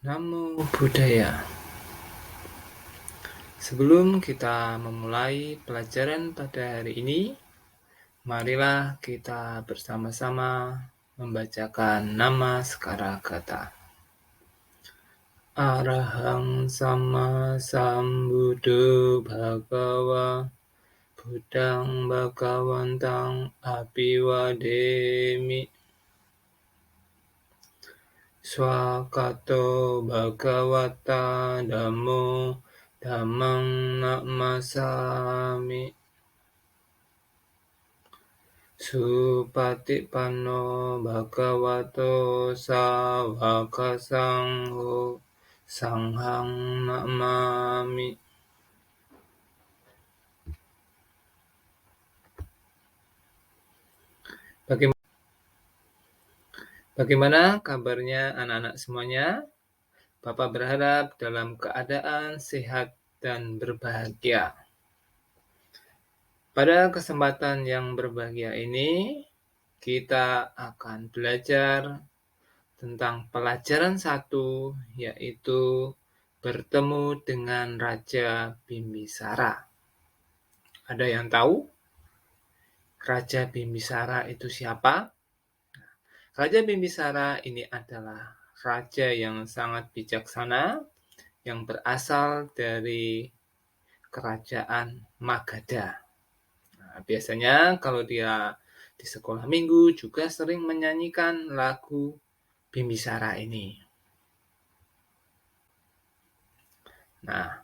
Namo Buddhaya. Sebelum kita memulai pelajaran pada hari ini, marilah kita bersama-sama membacakan nama sekara kata. Arahang Sama Sambuddho Bhagava Buddhang Bhagawantang Apiwademi. Swakato Bhagavata Dhammo Dhammang Namasami. Supatipanno Bhagavato Sawaka Sangho Sanghang Namami. Bagaimana kabarnya anak-anak semuanya? Bapak berharap dalam keadaan sehat dan berbahagia. Pada kesempatan yang berbahagia ini, kita akan belajar tentang pelajaran 1, yaitu bertemu dengan Raja Bimbisara. Ada yang tahu Raja Bimbisara itu siapa? Raja Bimbisara ini adalah raja yang sangat bijaksana yang berasal dari kerajaan Magadha. Nah, biasanya kalau dia di sekolah minggu juga sering menyanyikan lagu Bimbisara ini. Nah,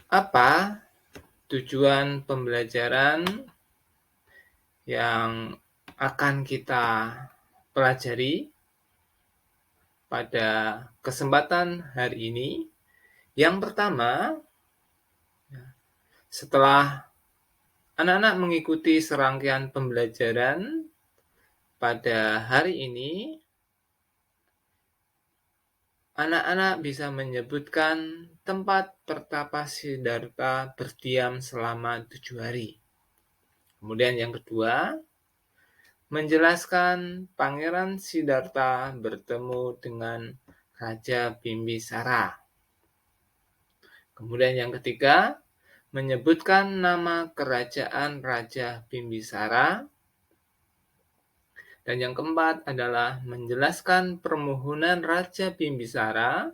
apa tujuan pembelajaran yang akan kita pelajari pada kesempatan hari ini? Yang pertama, setelah anak-anak mengikuti serangkaian pembelajaran pada hari ini, anak-anak bisa menyebutkan tempat pertapa Siddhartha berdiam selama 7 hari. Kemudian yang kedua, menjelaskan Pangeran Siddhartha bertemu dengan Raja Bimbisara. Kemudian yang ketiga, menyebutkan nama kerajaan Raja Bimbisara. Dan yang keempat adalah menjelaskan permohonan Raja Bimbisara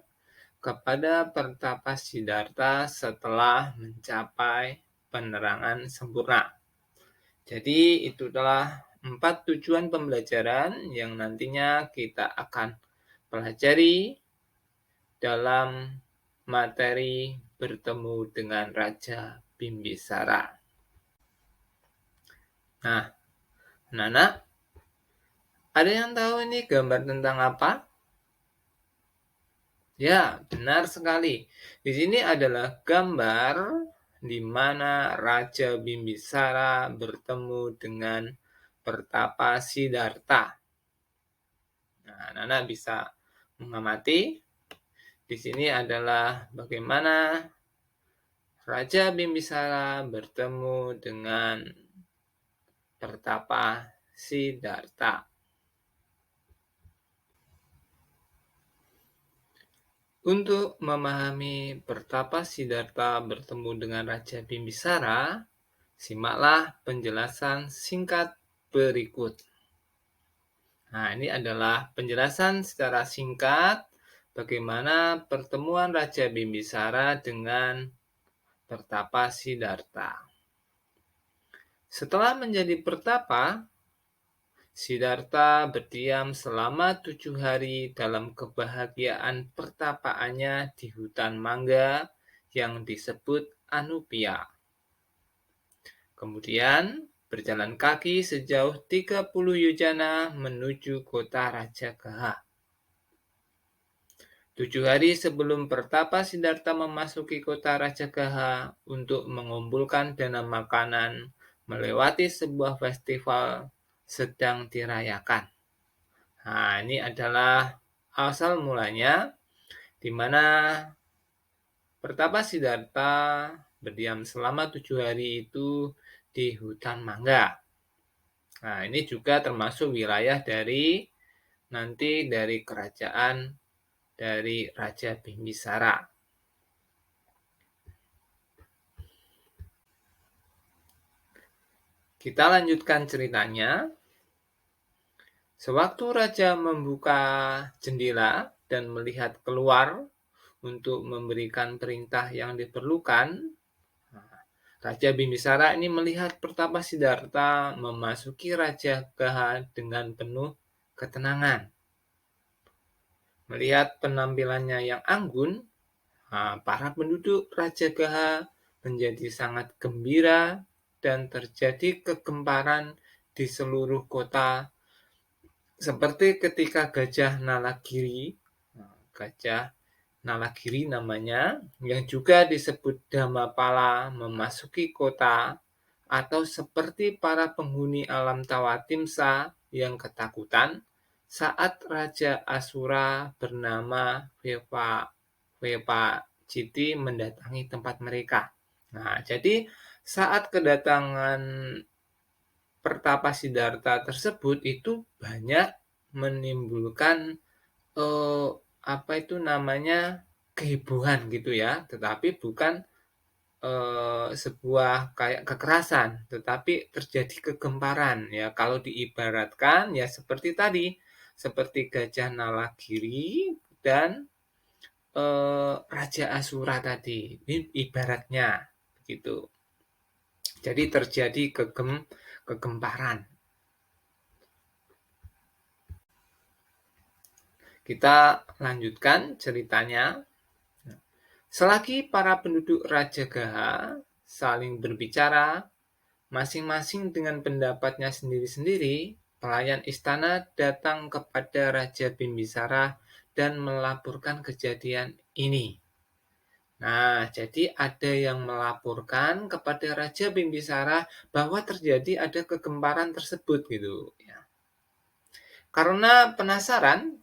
kepada pertapa Siddhartha setelah mencapai penerangan sempurna. Jadi itu adalah 4 tujuan pembelajaran yang nantinya kita akan pelajari dalam materi bertemu dengan Raja Bimbisara. Nah, anak-anak, ada yang tahu ini gambar tentang apa? Ya, benar sekali. Di sini adalah gambar di mana Raja Bimbisara bertemu dengan pertapa Siddhartha. Nah, anak-anak bisa mengamati. Di sini adalah bagaimana Raja Bimbisara bertemu dengan pertapa Siddhartha. Untuk memahami pertapa Siddhartha bertemu dengan Raja Bimbisara, simaklah penjelasan singkat berikut. Nah, ini adalah penjelasan secara singkat bagaimana pertemuan Raja Bimbisara dengan pertapa Siddhartha. Setelah menjadi pertapa, Siddhartha berdiam selama 7 hari dalam kebahagiaan pertapaannya di hutan mangga yang disebut Anupya. Kemudian berjalan kaki sejauh 30 yojana menuju kota Rajagaha. 7 hari sebelum pertapa Siddhartha memasuki kota Rajagaha untuk mengumpulkan dana makanan, melewati sebuah festival sedang dirayakan. Nah, ini adalah asal mulanya di mana pertapa Siddhartha berdiam selama 7 hari itu di hutan mangga. Nah, ini juga termasuk wilayah dari kerajaan dari Raja Bimbisara. Kita lanjutkan ceritanya. Sewaktu raja membuka jendela dan melihat keluar untuk memberikan perintah yang diperlukan, Raja Bimbisara ini melihat Pertapa Siddhartha memasuki Raja Gaha dengan penuh ketenangan. Melihat penampilannya yang anggun, para penduduk Raja Gaha menjadi sangat gembira dan terjadi kegemparan di seluruh kota, seperti ketika Gajah Nalagiri namanya, yang juga disebut Dhammapala memasuki kota, atau seperti para penghuni alam Tawatimsa yang ketakutan saat Raja Asura bernama Wepaciti mendatangi tempat mereka. Nah, jadi saat kedatangan Pertapa Siddhartha tersebut itu banyak menimbulkan eh, kehebohan gitu ya, tetapi bukan sebuah kayak kekerasan, tetapi terjadi kegemparan ya. Kalau diibaratkan ya seperti tadi, seperti Gajah Nalagiri dan Raja Asura tadi. Ini ibaratnya gitu. Jadi terjadi kegemparan. Kita lanjutkan ceritanya. Selagi para penduduk Raja Gaha saling berbicara, masing-masing dengan pendapatnya sendiri-sendiri, pelayan istana datang kepada Raja Bimbisara dan melaporkan kejadian ini. Nah, jadi ada yang melaporkan kepada Raja Bimbisara bahwa terjadi ada kegemparan tersebut gitu ya. Karena penasaran,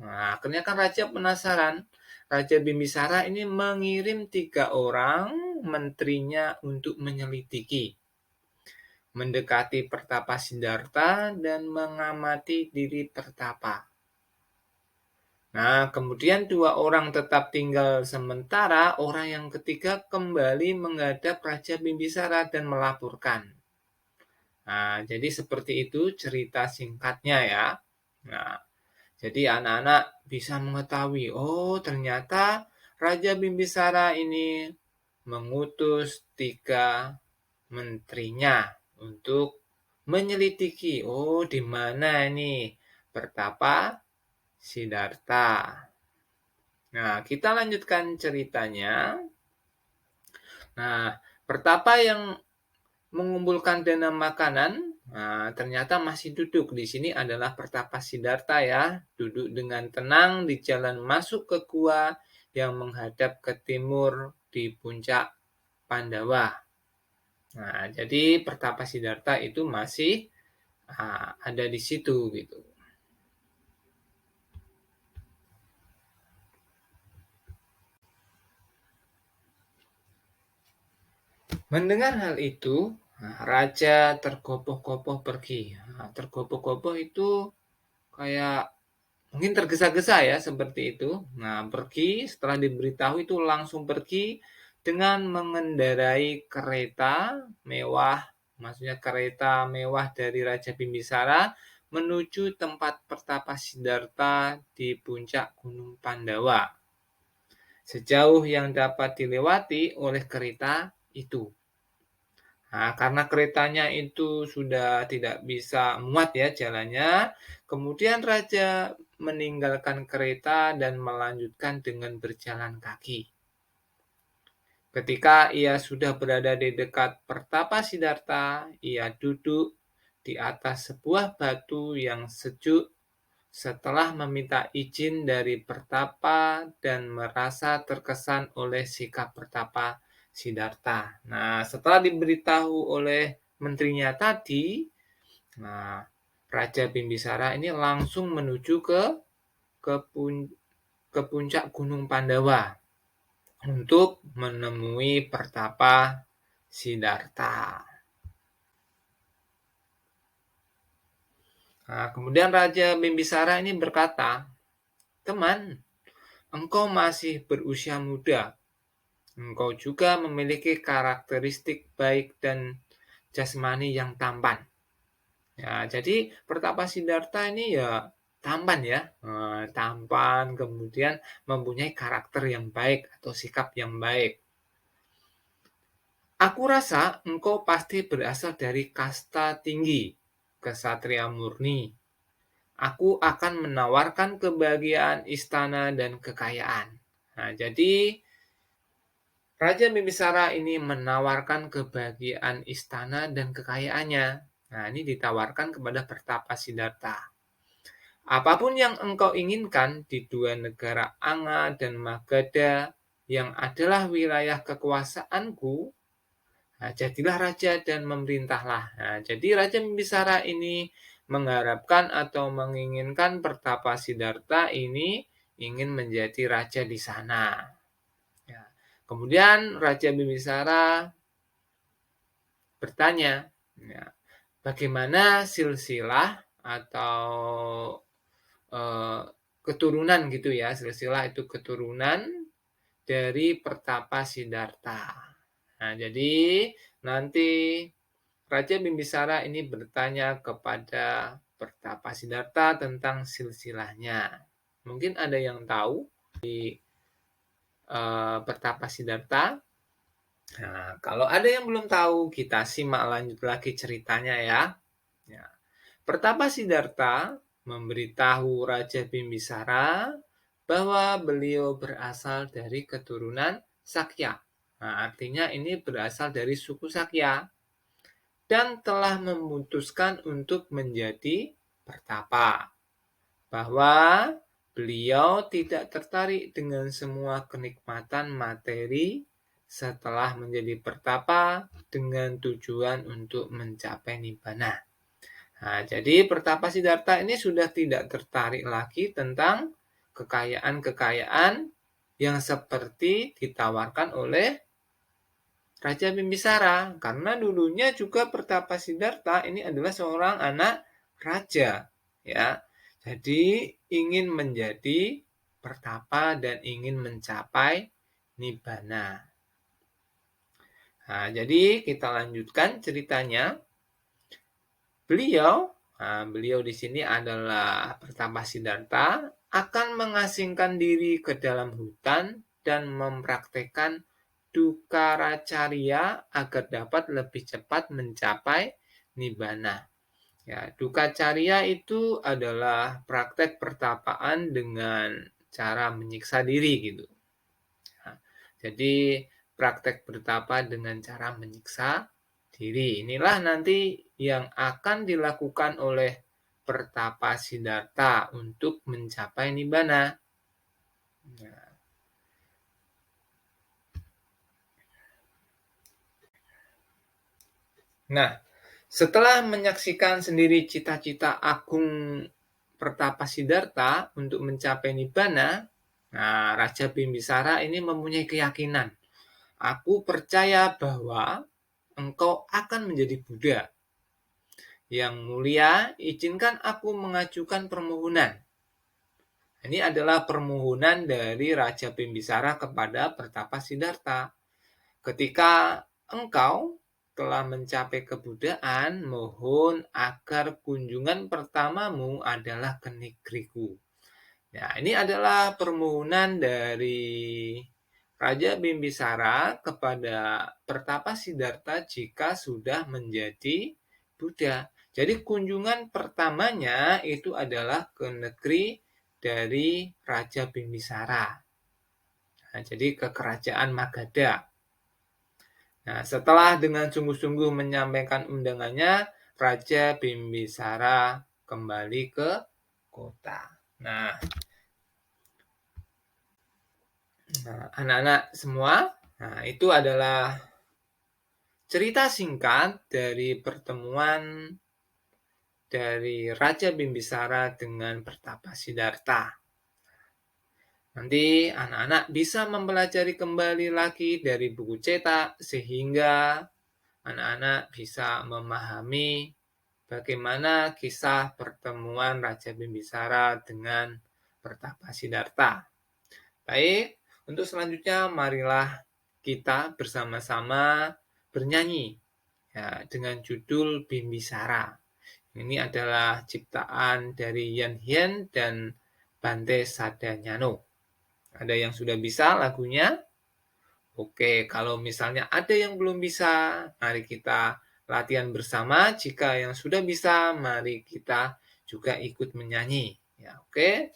akhirnya kan Raja penasaran. Raja Bimbisara ini mengirim 3 orang menterinya untuk menyelidiki, mendekati Pertapa Siddhartha dan mengamati diri Pertapa. Nah, kemudian 2 orang tetap tinggal sementara, orang yang ketiga kembali menghadap Raja Bimbisara dan melaporkan. Nah, jadi seperti itu cerita singkatnya ya. Nah, jadi anak-anak bisa mengetahui, oh ternyata Raja Bimbisara ini mengutus 3 menterinya untuk menyelidiki, oh di mana ini Pertapa Siddhartha. Nah, kita lanjutkan ceritanya. Nah, Pertapa yang mengumpulkan dana makanan, ternyata masih duduk. Di sini adalah Pertapa Siddhartha ya, duduk dengan tenang di jalan masuk ke gua yang menghadap ke timur di puncak Pandawa. Nah, jadi Pertapa Siddhartha itu masih ada di situ gitu. Mendengar hal itu, raja tergopoh-gopoh pergi. Tergopoh-gopoh itu kayak mungkin tergesa-gesa ya seperti itu. Nah, pergi setelah diberitahu itu langsung pergi dengan mengendarai kereta mewah, maksudnya kereta mewah dari Raja Bimbisara menuju tempat Pertapa Siddhartha di puncak Gunung Pandawa. Sejauh yang dapat dilewati oleh kereta itu. Nah, karena keretanya itu sudah tidak bisa muat ya jalannya, kemudian raja meninggalkan kereta dan melanjutkan dengan berjalan kaki. Ketika ia sudah berada di dekat Pertapa Siddhartha, ia duduk di atas sebuah batu yang sejuk setelah meminta izin dari Pertapa dan merasa terkesan oleh sikap Pertapa Siddhartha. Nah, setelah diberitahu oleh menterinya tadi, nah, Raja Bimbisara ini langsung menuju ke, ke puncak Gunung Pandawa untuk menemui Pertapa Siddhartha. Nah, kemudian Raja Bimbisara ini berkata, "Teman, engkau masih berusia muda. Engkau juga memiliki karakteristik baik dan jasmani yang tampan. Ya, jadi Pertapa Siddhartha ini ya tampan ya, tampan, kemudian mempunyai karakter yang baik atau sikap yang baik. Aku rasa engkau pasti berasal dari kasta tinggi, kesatria murni. Aku akan menawarkan kebahagiaan istana dan kekayaan. Nah, jadi Raja Bimbisara ini menawarkan kebahagiaan istana dan kekayaannya. Nah, ini ditawarkan kepada Pertapa Siddhartha. Apapun yang engkau inginkan di dua negara Anga dan Magadha yang adalah wilayah kekuasaanku, nah, jadilah raja dan memerintahlah. Nah, jadi Raja Bimbisara ini mengharapkan atau menginginkan Pertapa Siddhartha ini ingin menjadi raja di sana. Ya. Kemudian Raja Bimbisara bertanya, ya, bagaimana silsilah atau keturunan gitu ya, silsilah itu keturunan dari Pertapa Siddhartha. Nah, jadi nanti Raja Bimbisara ini bertanya kepada Pertapa Siddhartha tentang silsilahnya. Mungkin ada yang tahu Pertapa Siddhartha. Nah, kalau ada yang belum tahu, kita simak lanjut lagi ceritanya ya. Ya. Pertapa Siddhartha memberitahu Raja Bimbisara bahwa beliau berasal dari keturunan Sakya. Nah, artinya ini berasal dari suku Sakya dan telah memutuskan untuk menjadi pertapa. Bahwa beliau tidak tertarik dengan semua kenikmatan materi setelah menjadi pertapa dengan tujuan untuk mencapai nibbana. Nah, jadi Pertapa Siddhartha ini sudah tidak tertarik lagi tentang kekayaan-kekayaan yang seperti ditawarkan oleh Raja Bimbisara. Karena dulunya juga Pertapa Siddhartha ini adalah seorang anak raja. Ya, jadi ingin menjadi pertapa dan ingin mencapai nibbana. Nah, jadi kita lanjutkan ceritanya. Beliau di sini adalah Pertapa Siddhartha, akan mengasingkan diri ke dalam hutan dan mempraktekkan Dukkaracarya agar dapat lebih cepat mencapai nibbana. Ya, Dukkaracarya itu adalah praktek pertapaan dengan cara menyiksa diri gitu. Nah, jadi praktek bertapa dengan cara menyiksa diri. Inilah nanti yang akan dilakukan oleh Pertapa Siddhartha untuk mencapai nibbana. Nah, setelah menyaksikan sendiri cita-cita agung Pertapa Siddhartha untuk mencapai nibbana, nah, Raja Bimbisara ini mempunyai keyakinan. Aku percaya bahwa engkau akan menjadi Buddha. Yang mulia, izinkan aku mengajukan permohonan. Ini adalah permohonan dari Raja Bimbisara kepada Pertapa Siddhartha. Ketika engkau telah mencapai kebudaan, mohon agar kunjungan pertamamu adalah ke negeriku. Nah, ini adalah permohonan dari Raja Bimbisara kepada Pertapa Siddhartha jika sudah menjadi Buddha. Jadi kunjungan pertamanya itu adalah ke negeri dari Raja Bimbisara. Nah, jadi ke kerajaan Magadha. Nah, setelah dengan sungguh-sungguh menyampaikan undangannya, Raja Bimbisara kembali ke kota. Nah, anak-anak semua, nah itu adalah cerita singkat dari pertemuan dari Raja Bimbisara dengan Pertapa Siddhartha. Nanti anak-anak bisa mempelajari kembali lagi dari buku cetak sehingga anak-anak bisa memahami bagaimana kisah pertemuan Raja Bimbisara dengan Pertapa Siddhartha. Baik, untuk selanjutnya marilah kita bersama-sama bernyanyi ya dengan judul Bimbisara. Ini adalah ciptaan dari Yan Hien dan Bante Sadanyano. Ada yang sudah bisa lagunya? Oke, kalau misalnya ada yang belum bisa, mari kita latihan bersama. Jika yang sudah bisa, mari kita juga ikut menyanyi. Ya, oke.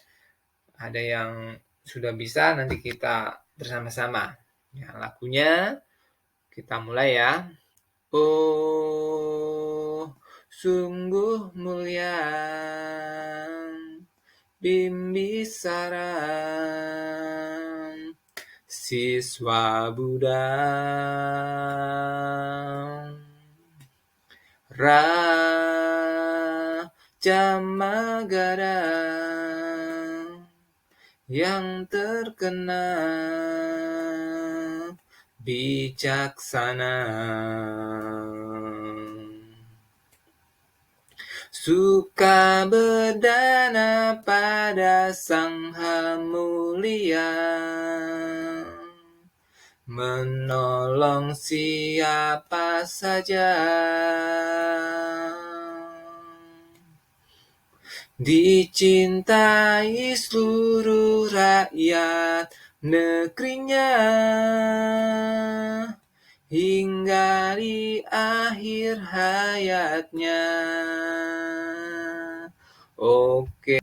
Ada yang sudah bisa, nanti kita bersama-sama. Ya, lagunya kita mulai ya. Oh, sungguh mulia Bimbisara, siswa Buddha, Raja Magadha yang terkenal bijaksana, suka berdana pada Sang Mulia, menolong siapa saja, dicintai seluruh rakyat negerinya, hingga di akhir hayatnya. Oke,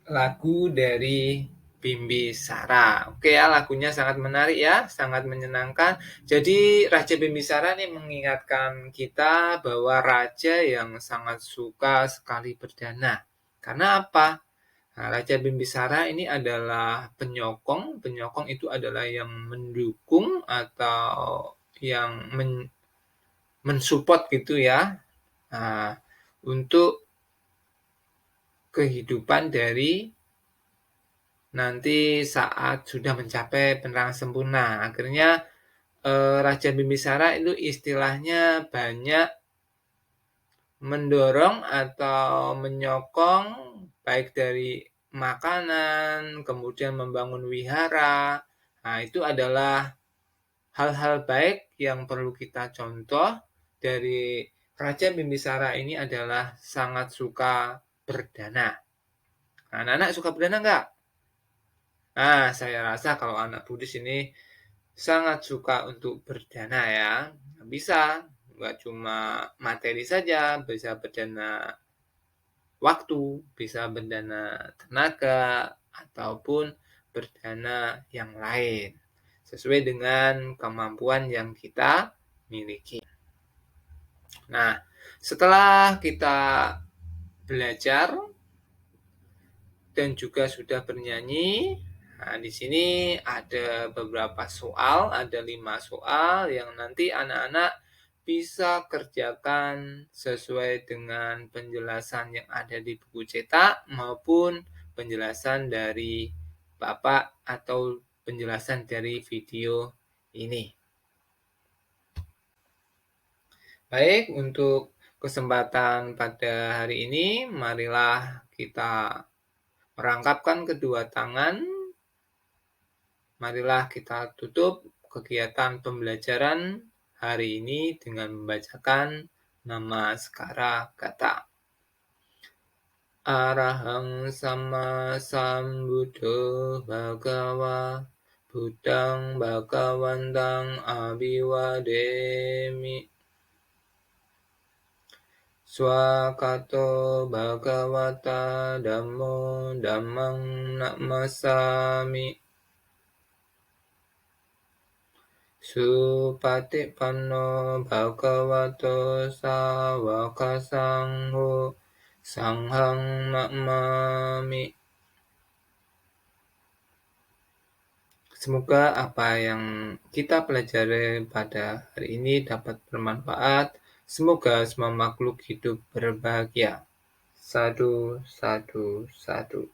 lagu dari Bimbisara. Oke ya, lagunya sangat menarik ya, sangat menyenangkan. Jadi Raja Bimbisara ini mengingatkan kita bahwa raja yang sangat suka sekali berdana. Karena apa? Nah, Raja Bimbisara ini adalah penyokong. Penyokong itu adalah yang mendukung atau yang mensupport gitu ya. Nah, untuk kehidupan dari nanti saat sudah mencapai penerangan sempurna. Akhirnya Raja Bimbisara itu istilahnya banyak mendorong atau menyokong baik dari makanan, kemudian membangun wihara. Nah, itu adalah hal-hal baik yang perlu kita contoh dari Raja Bimbisara ini adalah sangat suka berdana. Nah, anak-anak suka berdana nggak? Nah, saya rasa kalau anak Buddhis ini sangat suka untuk berdana ya. Bisa, nggak cuma materi saja, bisa berdana waktu, bisa berdana tenaga, ataupun berdana yang lain. Sesuai dengan kemampuan yang kita miliki. Nah, setelah kita belajar dan juga sudah bernyanyi, nah di sini ada beberapa soal, ada 5 soal yang nanti anak-anak bisa kerjakan sesuai dengan penjelasan yang ada di buku cetak maupun penjelasan dari Bapak atau penjelasan dari video ini. Baik, untuk kesempatan pada hari ini, marilah kita merangkapkan kedua tangan. Marilah kita tutup kegiatan pembelajaran hari ini dengan membacakan nama Skara Gata. Arahang sama sambuddho bhagawa buddhang bhagawantang abhiwademi. Swakato bhagavata dhammo dhammang namasami. Supatipanno bhagavato sawaka sangho sanghang namami. Semoga apa yang kita pelajari pada hari ini dapat bermanfaat. Semoga semua makhluk hidup berbahagia. Sadu, sadu, sadu.